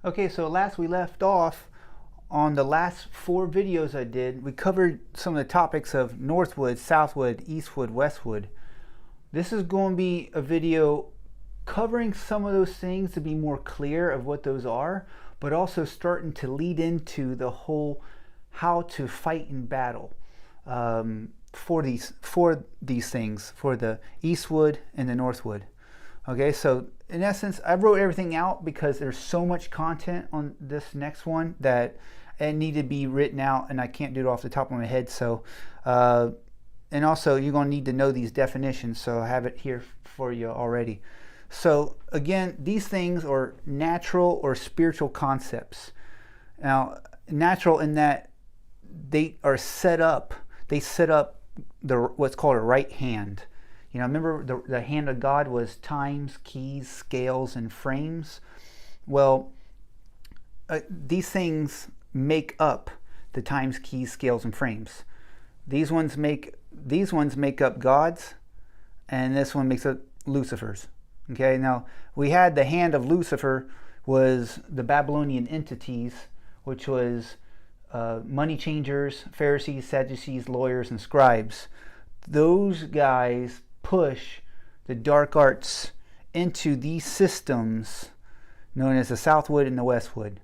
Okay, so last we left off on the last 4 videos I did, we covered some of the topics of Northwood, Southwood, Eastwood, Westwood. This is going to be a video covering some of those things to be more clear of what those are, but also starting to lead into the whole how to fight in battle for these things, for the Eastwood and the Northwood. Okay, so in essence, I wrote everything out because there's so much content on this next one that it needed to be written out, and I can't do it off the top of my head. So, and also you're going to need to know these definitions, so I have it here for you already. So again, these things are natural or spiritual concepts. Now, natural in that they are set up. They set up what's called a right hand. You know, remember the hand of God was times, keys, scales, and frames? Well, these things make up the times, keys, scales, and frames. These ones make up God's, and this one makes up Lucifer's. Okay, now we had the hand of Lucifer was the Babylonian entities, which was money changers, Pharisees, Sadducees, lawyers, and scribes. Those guys push the dark arts into these systems known as the Southwood and the Westwood.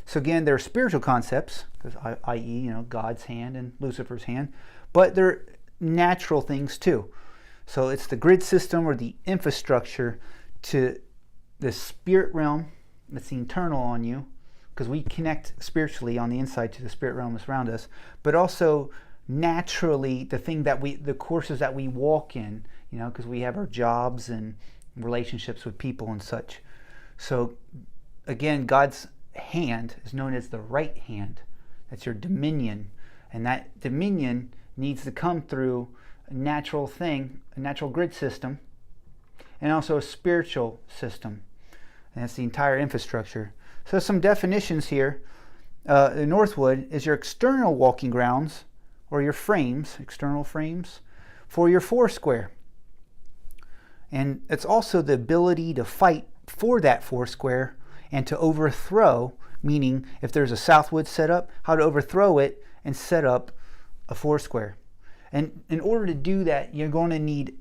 So again, they're spiritual concepts, i.e., you know, God's hand and Lucifer's hand, but they're natural things too. So it's the grid system or the infrastructure to the spirit realm that's internal on you, because we connect spiritually on the inside to the spirit realm that's around us, but also naturally the courses that we walk in, you know, because we have our jobs and relationships with people and such. So again, God's hand is known as the right hand. That's your dominion, and that dominion needs to come through a natural thing, a natural grid system, and also a spiritual system, and that's the entire infrastructure. So some definitions here. The Northwood is your external walking grounds, or your frames, external frames, for your foursquare. And it's also the ability to fight for that foursquare and to overthrow, meaning if there's a Southwood set up, how to overthrow it and set up a foursquare. And in order to do that, you're going to need,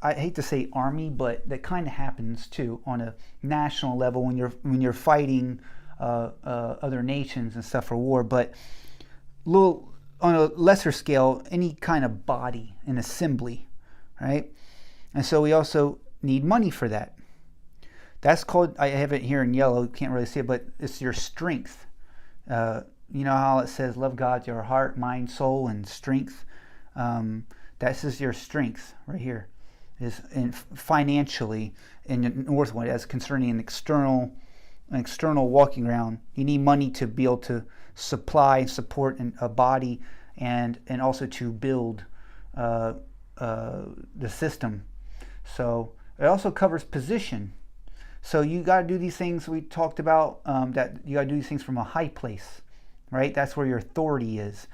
I hate to say army, but that kind of happens too on a national level when you're fighting other nations and stuff for war. But on a lesser scale, any kind of body, an assembly, right? And so we also need money for that. That's called, I have it here in yellow, can't really see it, but it's your strength. You know how it says, love God, your heart, mind, soul, and strength? This is your strength right here. Is financially in the Northwood as concerning an external walking ground. You need money to be able to supply and support a body and also to build the system. So it also covers position. So you got to do these things we talked about, that you got to do these things from a high place, right? That's where your authority is,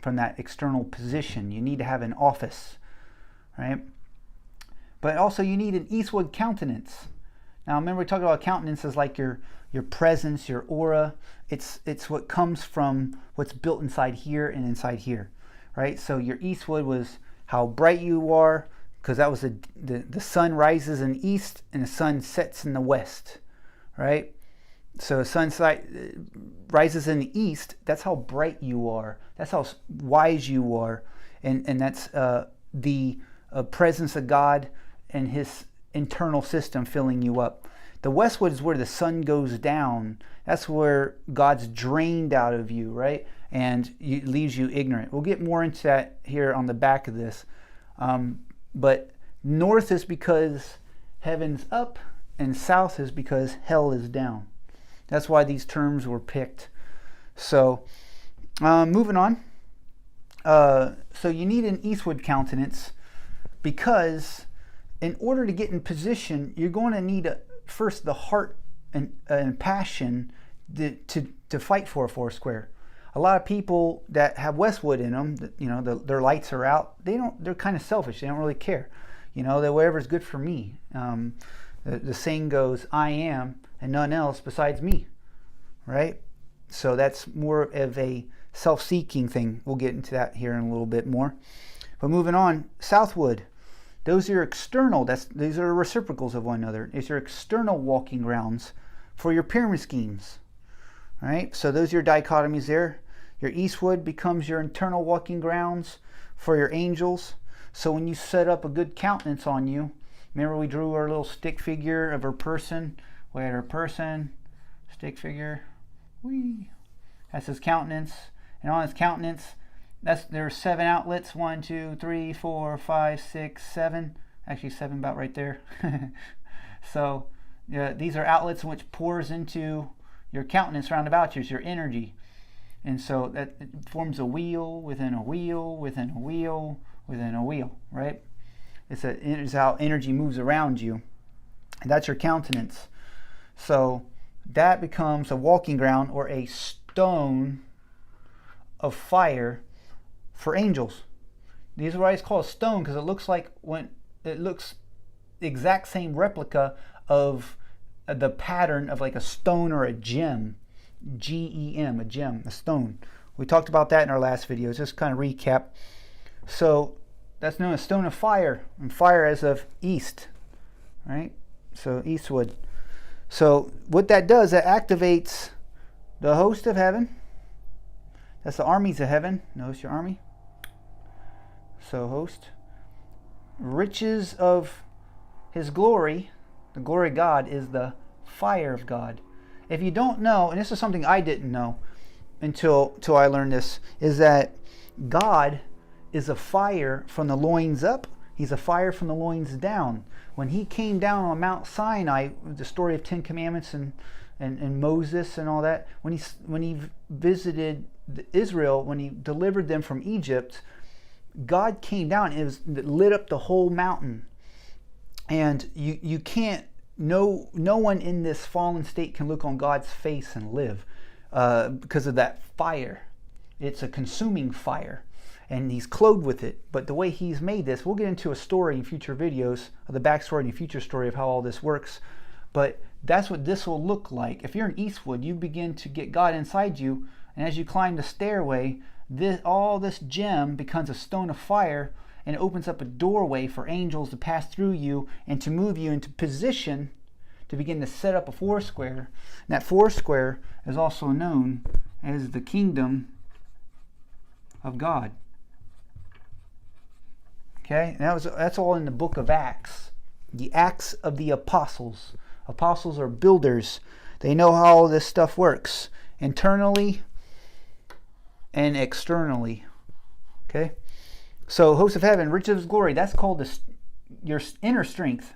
from that external position. You need to have an office, right? But also you need an Eastwood countenance. Now remember we talked about countenance as like your presence, your aura. It's what comes from what's built inside here and inside here, right? So your Eastwood was how bright you are, because that was the sun rises in the east and the sun sets in the west, right? So the sun rises in the east, that's how bright you are. That's how wise you are. And that's the presence of God and his internal system filling you up. The Westwood is where the sun goes down. That's where God's drained out of you, right? And leaves you ignorant. We'll get more into that here on the back of this. But north is because heaven's up, and south is because hell is down. That's why these terms were picked. So, moving on. So you need an Eastwood countenance because in order to get in position, you're going to need first the heart and passion to fight for a foursquare. A lot of people that have Westwood in them, you know, their lights are out. They're kind of selfish. They don't really care. You know, that whatever's good for me. The saying goes, "I am, and none else besides me." right? So that's more of a self-seeking thing. We'll get into that here in a little bit more. But moving on, southwood. Those are your external, these are reciprocals of one another. It's your external walking grounds for your pyramid schemes. All right, so those are your dichotomies there. Your eastwood becomes your internal walking grounds for your angels. So when you set up a good countenance on you, remember we drew our little stick figure of our person. We had our person, stick figure, that's his countenance. And on his countenance, there are 7 outlets. 1, 2, 3, 4, 5, 6, 7. Actually 7 about right there. So these are outlets in which pours into your countenance round about you, is your energy. And so that forms a wheel within a wheel within a wheel within a wheel, right? It's how energy moves around you. And that's your countenance. So that becomes a walking ground or a stone of fire for angels. These are why it's called a stone, because it looks the exact same replica of the pattern of like a stone or a gem. G-E-M, a gem, a stone. We talked about that in our last video. Just kind of recap. So that's known as stone of fire, and fire as of east, right? So eastwood. So what that does, that activates the host of heaven. That's the armies of heaven. Notice your army. So host. Riches of his glory. The glory of God is the fire of God. If you don't know, and this is something I didn't know until I learned this, is that God is a fire from the loins up. He's a fire from the loins down. When he came down on Mount Sinai, the story of 10 Commandments and Moses and all that, when he visited Israel, when he delivered them from Egypt, God came down and it lit up the whole mountain. And you can't, no one in this fallen state can look on God's face and live because of that fire. It's a consuming fire, and he's clothed with it. But the way he's made this, we'll get into a story in future videos, of the backstory and the future story of how all this works. But that's what this will look like. If you're in Eastwood, you begin to get God inside you, and as you climb the stairway, all this gem becomes a stone of fire, and it opens up a doorway for angels to pass through you and to move you into position to begin to set up a foursquare. And that foursquare is also known as the kingdom of God. Okay, and that's all in the book of Acts. The Acts of the Apostles. Apostles are builders. They know how all this stuff works, internally and externally. Okay? So, host of heaven, riches of glory, that's called your inner strength.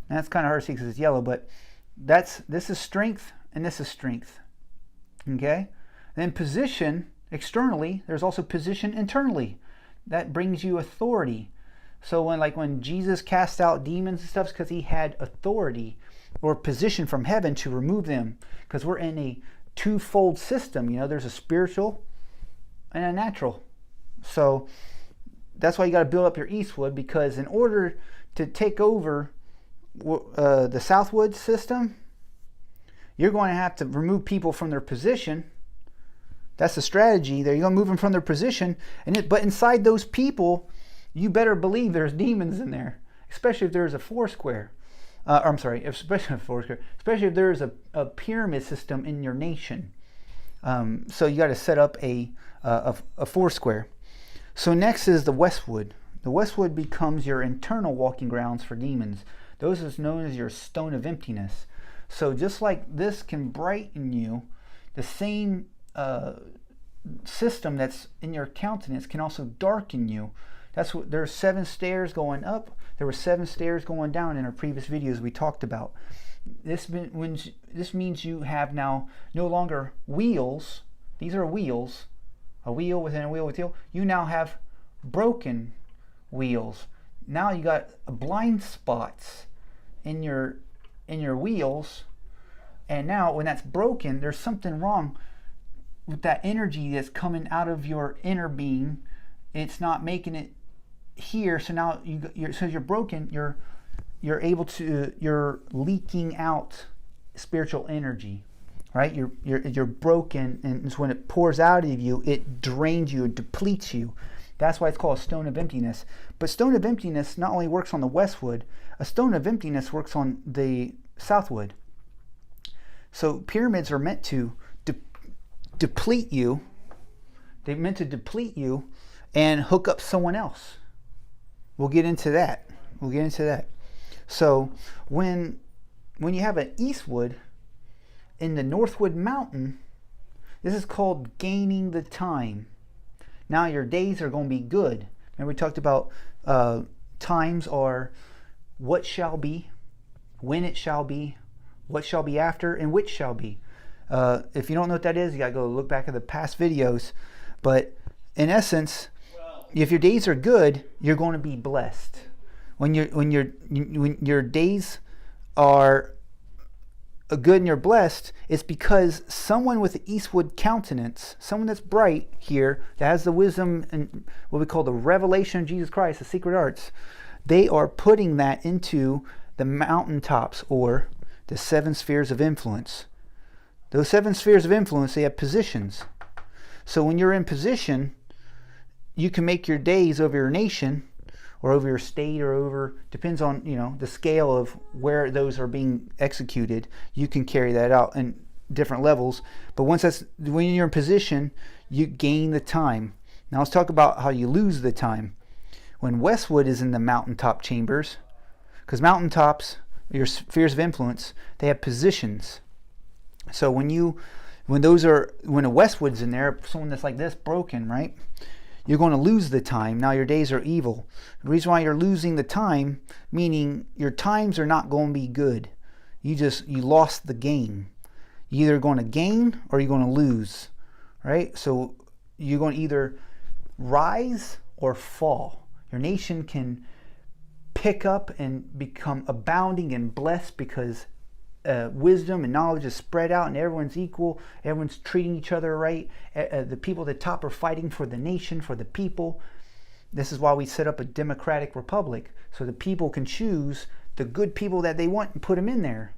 And that's kind of hard to see because it's yellow, but this is strength and this is strength. Okay? Then position externally, there's also position internally. That brings you authority. So when Jesus cast out demons and stuff, it's because he had authority or position from heaven to remove them. Because we're in a twofold system. There's a spiritual and a natural. So that's why you got to build up your eastwood, because in order to take over the southwood system, you're going to have to remove people from their position. That's the strategy there. You're going to move them from their position, but inside those people, you better believe there's demons in there, especially if there's a foursquare. Especially if there's a pyramid system in your nation. So you got to set up a foursquare. So next is the westwood. The westwood becomes your internal walking grounds for demons. Those is known as your stone of emptiness. So just like this can brighten you, the same system that's in your countenance can also darken you. That's what there's 7 stairs going up. There were 7 stairs going down in our previous videos we talked about. This means you have now no longer wheels. These are wheels. A wheel within a wheel with wheel. You now have broken wheels. Now you got blind spots in your wheels. And now when that's broken, there's something wrong with that energy that's coming out of your inner being. It's not making it here. So now you're broken. You're leaking out spiritual energy, right? You're broken, and when it pours out of you, it drains you, it depletes you. That's why it's called a stone of emptiness. But stone of emptiness not only works on the westwood, a stone of emptiness works on the southwood. So pyramids are meant to deplete you. They're meant to deplete you and hook up someone else. We'll get into that. So when you have an eastwood in the northwood mountain, this is called gaining the time. Now your days are going to be good. And we talked about times are what shall be, when it shall be, what shall be after, and which shall be. If you don't know what that is, you got to go look back at the past videos. But in essence, if your days are good, you're going to be blessed. When your days are good and you're blessed, it's because someone with the eastwood countenance, someone that's bright here, that has the wisdom and what we call the revelation of Jesus Christ, the secret arts, they are putting that into the mountaintops or the 7 spheres of influence. Those 7 spheres of influence, they have positions. So when you're in position, you can make your days over your nation or over your state or over, depends on, the scale of where those are being executed. You can carry that out in different levels. But when you're in position, you gain the time. Now let's talk about how you lose the time. When westwood is in the mountaintop chambers, because mountaintops, your spheres of influence, they have positions. So when a westwood's in there, someone that's like this, broken, right? You're going to lose the time. Now your days are evil. The reason why you're losing the time, meaning your times are not going to be good. You lost the game. You're either going to gain or you're going to lose, right? So you're going to either rise or fall. Your nation can pick up and become abounding and blessed because wisdom and knowledge is spread out and everyone's equal, everyone's treating each other right. The people at the top are fighting for the nation, for the people. This is why we set up a democratic republic, so the people can choose the good people that they want and put them in there.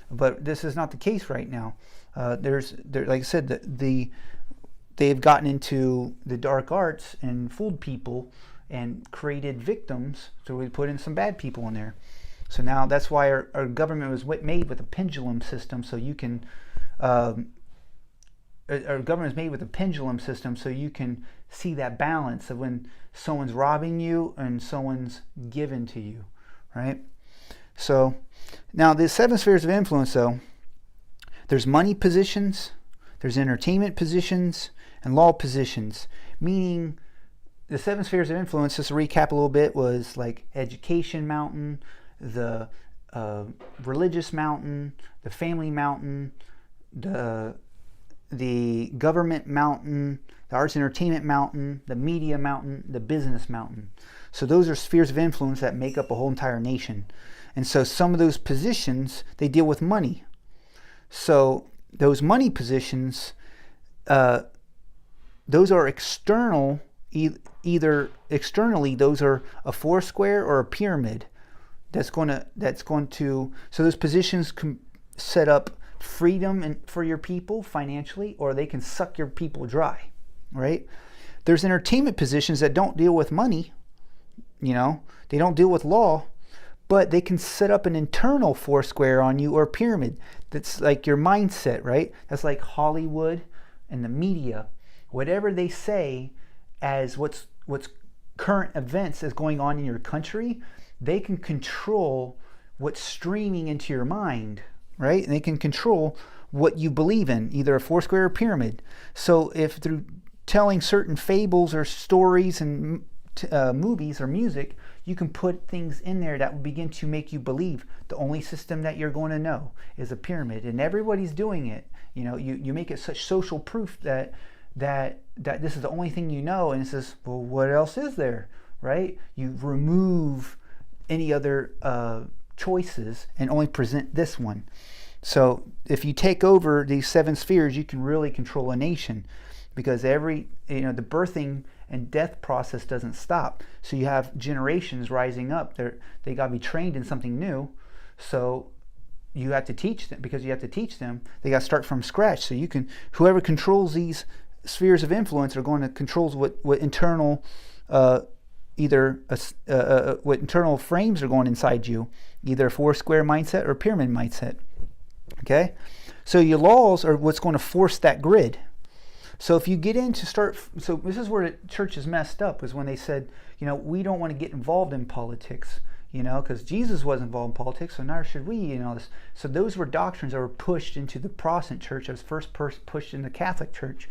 But this is not the case right now. Like I said, they've gotten into the dark arts and fooled people and created victims, so we put in some bad people in there. So now that's why our government was made with a pendulum system, so you can, our government is made with a pendulum system so you can see that balance of when someone's robbing you and someone's given to you, right? So now the 7 spheres of influence, though, there's money positions, there's entertainment positions, and law positions, meaning the 7 spheres of influence, just to recap a little bit, was like education mountain, the religious mountain, the family mountain, the government mountain, the arts and entertainment mountain, the media mountain, the business mountain. So those are spheres of influence that make up a whole entire nation. And so some of those positions, they deal with money. So those money positions, those are external, either externally, those are a 4 square or a pyramid. That's going to, so those positions can set up freedom for your people financially, or they can suck your people dry, right? There's entertainment positions that don't deal with money, they don't deal with law, but they can set up an internal 4 square on you or pyramid. That's like your mindset, right? That's like Hollywood and the media. Whatever they say as what's current events is going on in your country, they can control what's streaming into your mind, right? And they can control what you believe in, either a 4 square or pyramid. So if through telling certain fables or stories and movies or music, you can put things in there that will begin to make you believe the only system that you're going to know is a pyramid, and everybody's doing it. You make it such social proof that this is the only thing you know, and it says, well, what else is there, right? You remove any other choices and only present this one. So if you take over these 7 spheres, you can really control a nation, because the birthing and death process doesn't stop. So you have generations rising up. They got to be trained in something new. So you have to teach them, because you have to teach them, they got to start from scratch. So you can, whoever controls these spheres of influence are going to control what internal what internal frames are going inside you, either four square mindset or pyramid mindset. Okay, so your laws are what's going to force that grid. So if you get into so this is where the church is messed up, is when they said, we don't want to get involved in politics, because Jesus wasn't involved in politics, so neither should we, So those were doctrines that were pushed into the Protestant church, that was first pushed in the Catholic church,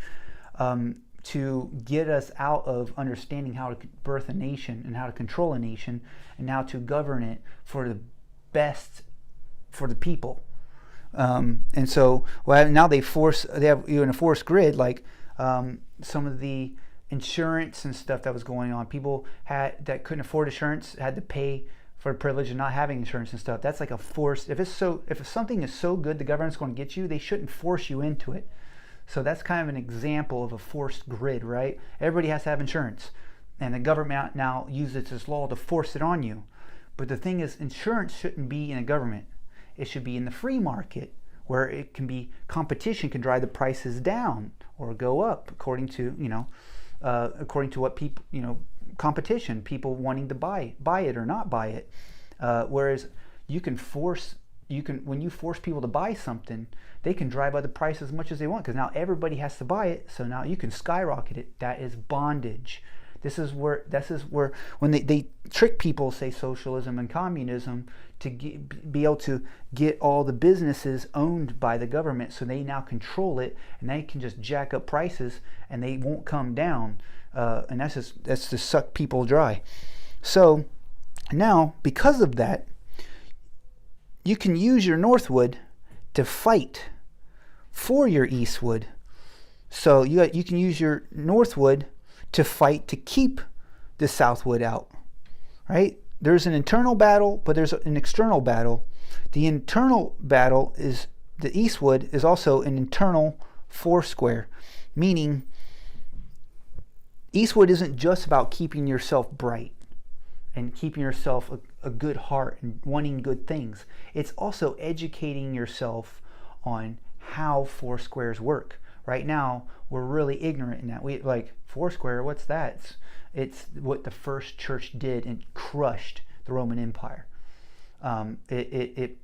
to get us out of understanding how to birth a nation and how to control a nation and how to govern it for the best for the people. And so now they have you in a forced grid, like some of the insurance and stuff that was going on. People that couldn't afford insurance had to pay for the privilege of not having insurance and stuff. That's like a force. If something is so good the government's going to get you, they shouldn't force you into it. So that's kind of an example of a forced grid, right? Everybody has to have insurance, and the government now uses this law to force it on you. But the thing is, insurance shouldn't be in a government. It should be in the free market, where it can be competition can drive the prices down or go up according to what people, competition, people wanting to buy it or not buy it. Whereas when you force people to buy something, they can drive up the price as much as they want, because now everybody has to buy it. So now you can skyrocket it. That is bondage. This is where when they trick people, say socialism and communism, to be able to get all the businesses owned by the government, so they now control it, and they can just jack up prices and they won't come down. And that's to suck people dry. So now, because of that, you can use your Northwood to fight for your Eastwood. So you can use your Northwood to fight to keep the Southwood out, right? There's an internal battle, but there's an external battle. The internal battle is the Eastwood is also an internal foursquare, meaning Eastwood isn't just about keeping yourself bright and keeping yourself a good heart and wanting good things. It's also educating yourself on how four squares work. Right now, we're really ignorant in that. We like Foursquare, what's that? It's what the first church did and crushed the Roman Empire. They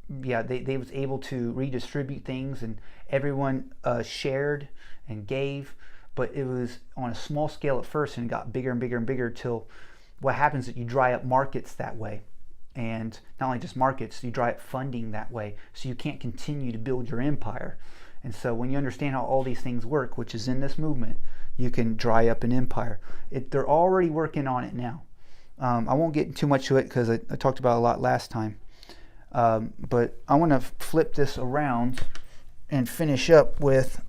was able to redistribute things, and everyone shared and gave, but it was on a small scale at first, and it got bigger and bigger and bigger till what happens is that you dry up markets that way. And not only just markets, you dry up funding that way, so you can't continue to build your empire. And so when you understand how all these things work, which is in this movement, you can dry up an empire. They're already working on it now. I won't get too much to it because I talked about it a lot last time. But I want to flip this around and finish up with